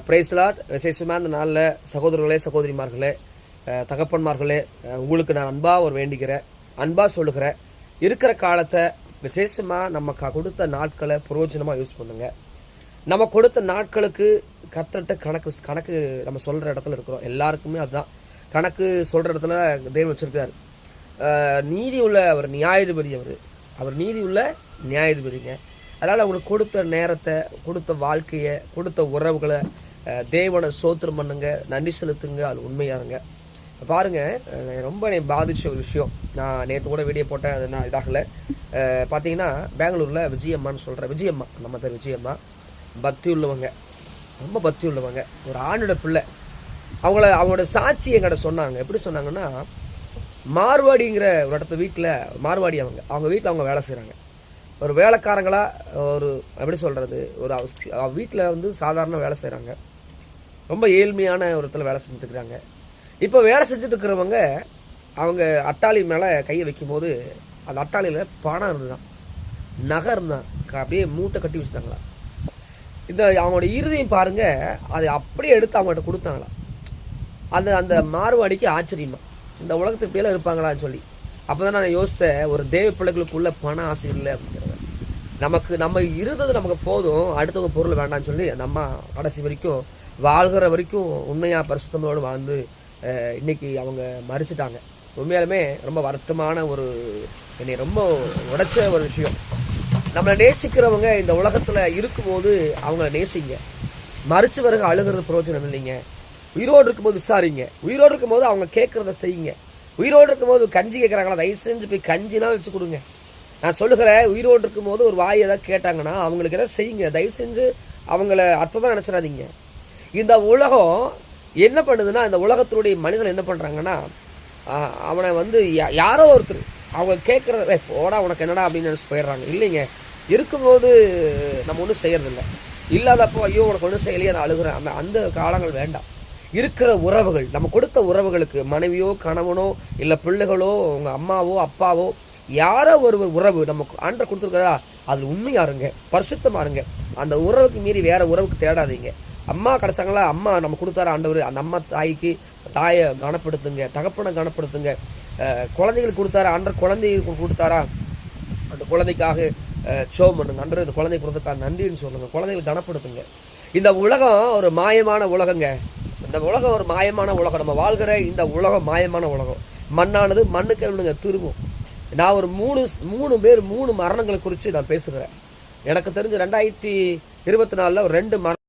Price Lord. விசேஷமாக இந்த நாளில் சகோதரர்களே, சகோதரிமார்களே, தகப்பன்மார்களே, உங்களுக்கு நான் அன்பாக வேண்டிக்கிறேன், அன்பாக சொல்லுகிறேன். இருக்கிற காலத்தை விசேஷமாக நம்ம கொடுத்த நாட்களை பிரயோஜனமாக யூஸ் பண்ணுங்க. நம்ம கொடுத்த நாட்களுக்கு கரெக்டாக கணக்கு நம்ம சொல்கிற இடத்துல இருக்கிறோம். எல்லாருக்குமே அதுதான் கணக்கு சொல்கிற இடத்துல தேவன் வச்சுருக்காரு. நீதி உள்ள அவர் நியாயாதிபதி, அவர் நீதி உள்ள நியாயாதிபதிங்க. அதனால் அவங்களுக்கு கொடுத்த நேரத்தை, கொடுத்த வாழ்க்கையை, கொடுத்த உறவுகளை தேவனை ஸ்தோத்திரம் பண்ணுங்க, நன்றி செலுத்துங்க. அது உண்மையாருங்க. பாருங்கள், ரொம்ப என்னை பாதித்த ஒரு விஷயம். நான் நேற்று கூட வீடியோ போட்டேன், அது நான் இதாகலை. பார்த்தீங்கன்னா பெங்களூரில் விஜயம்மான்னு சொல்கிறேன். விஜயம்மா, நம்ம பேர் விஜயம்மா. பக்தி உள்ளவங்க, ரொம்ப பக்தி உள்ளவங்க. ஒரு ஆணோட பிள்ளை. அவங்களோட சாட்சி எங்கிட்ட சொன்னாங்க. எப்படி சொன்னாங்கன்னா, மார்வாடிங்கிற ஒரு இடத்துல வீட்டில், மார்வாடி அவங்க வீட்டில் அவங்க வேலை செய்கிறாங்க. ஒரு வேலைக்காரங்களாக, ஒரு எப்படி சொல்கிறது, ஒரு வீட்டில் சாதாரண வேலை செய்கிறாங்க. ரொம்ப ஏழ்மையான ஒரு இடத்துல வேலை செஞ்சுட்டுருக்குறாங்க. இப்போ வேலை செஞ்சுட்டு இருக்கிறவங்க அவங்க அட்டாளி மேலே கையை வைக்கும்போது அந்த அட்டாளியில் பணம் இருந்துதான், நகை இருந்தான், அப்படியே மூட்டை கட்டி வச்சுட்டாங்களா. இந்த அவங்களோட இறுதியும் பாருங்கள், அதை அப்படியே எடுத்து அவங்கள்ட்ட கொடுத்தாங்களா. அந்த மார்வாடிக்கு ஆச்சரியமா, இந்த உலகத்துக்கு இப்படியெல்லாம் இருப்பாங்களான்னு சொல்லி. அப்போ தான் நான் யோசித்தேன், ஒரு தேவ பிள்ளைகளுக்குள்ள பண ஆசை இல்லை அப்படிங்கிறத. நம்ம இருந்தது நமக்கு போதும், அடுத்தவங்க பொருள் வேண்டாம்னு சொல்லி நம்ம கடைசி வரைக்கும் வாழ்கிற வரைக்கும் உண்மையாக பரிசுத்தமோடு வாழ்ந்து இன்றைக்கி அவங்க மறிச்சிட்டாங்க. உண்மையாலுமே ரொம்ப வருத்தமான ஒரு, என்னை ரொம்ப உடைச்ச ஒரு விஷயம். நம்மளை நேசிக்கிறவங்க இந்த உலகத்தில் இருக்கும்போது அவங்கள நேசிங்க. மறிச்சு பிறகு அழுகிறது பிரயோஜனம் இல்லைங்க. உயிரோடு இருக்கும்போது விசாரிங்க. உயிரோடு இருக்கும்போது அவங்க கேட்குறத செய்யுங்க. உயிரோடு இருக்கும்போது கஞ்சி கேட்குறாங்களா, தயவு செஞ்சு போய் கஞ்சினா வச்சு கொடுங்க. நான் சொல்லுகிறேன், உயிரோடு இருக்கும்போது ஒரு வாய் ஏதாவது கேட்டாங்கன்னா அவங்களுக்கு எதாவது செய்யுங்க. தயவு செஞ்சு அவங்கள அற்பமாக நினச்சிடாதீங்க. இந்த உலகம் என்ன பண்ணுதுன்னா, இந்த உலகத்தினுடைய மனிதர்கள் என்ன பண்ணுறாங்கன்னா, அவனை யாரோ ஒருத்தர் அவங்க கேட்குறத போடா உனக்கு என்னடா அப்படின்னு நினச்சி போயிடுறாங்க. இல்லைங்க, இருக்கும்போது நம்ம ஒன்றும் செய்யறதில்லை. இல்லாதப்போ ஐயோ உனக்கு ஒன்றும் செய்யலையே நான் அழுகிறேன், அந்த காலங்கள் வேண்டாம். இருக்கிற உறவுகள், நம்ம கொடுத்த உறவுகளுக்கு, மனைவியோ கணவனோ இல்லை பிள்ளைகளோ உங்கள் அம்மாவோ அப்பாவோ யாரோ ஒரு உறவு நம்ம ஆண்டர் கொடுத்துருக்கிறதா, அது உண்மையாக இருங்க, பரிசுத்தமாக இருங்க. அந்த உறவுக்கு மீறி வேறு உறவுக்கு தேடாதீங்க. அம்மா கிடச்சாங்களா, அம்மா நம்ம கொடுத்தாரா ஆண்டவர், அந்த அம்மா தாயை கனப்படுத்துங்க, தகப்பனை கனப்படுத்துங்க. குழந்தைகளுக்கு கொடுத்தாரா ஆண்டர், குழந்தைகளுக்கு கொடுத்தாரா அந்த குழந்தைக்காக ஷோம் பண்ணுங்க. ஆண்டர் இந்த குழந்தை கொடுத்ததுக்காக நன்றின்னு சொல்லுங்கள். குழந்தைகளுக்கு கனப்படுத்துங்க. இந்த உலகம் ஒரு மாயமான உலகங்க. இந்த உலகம் ஒரு மாயமான உலகம். நம்ம வாழ்கிற இந்த உலகம் மாயமான உலகம். மண்ணானது மண்ணுக்கு எழுதுங்க திரும்பும். நான் ஒரு மூணு மரணங்களை குறித்து நான் பேசுகிறேன். எனக்கு தெரிஞ்சு 2024 ஒரு 2 மரணம்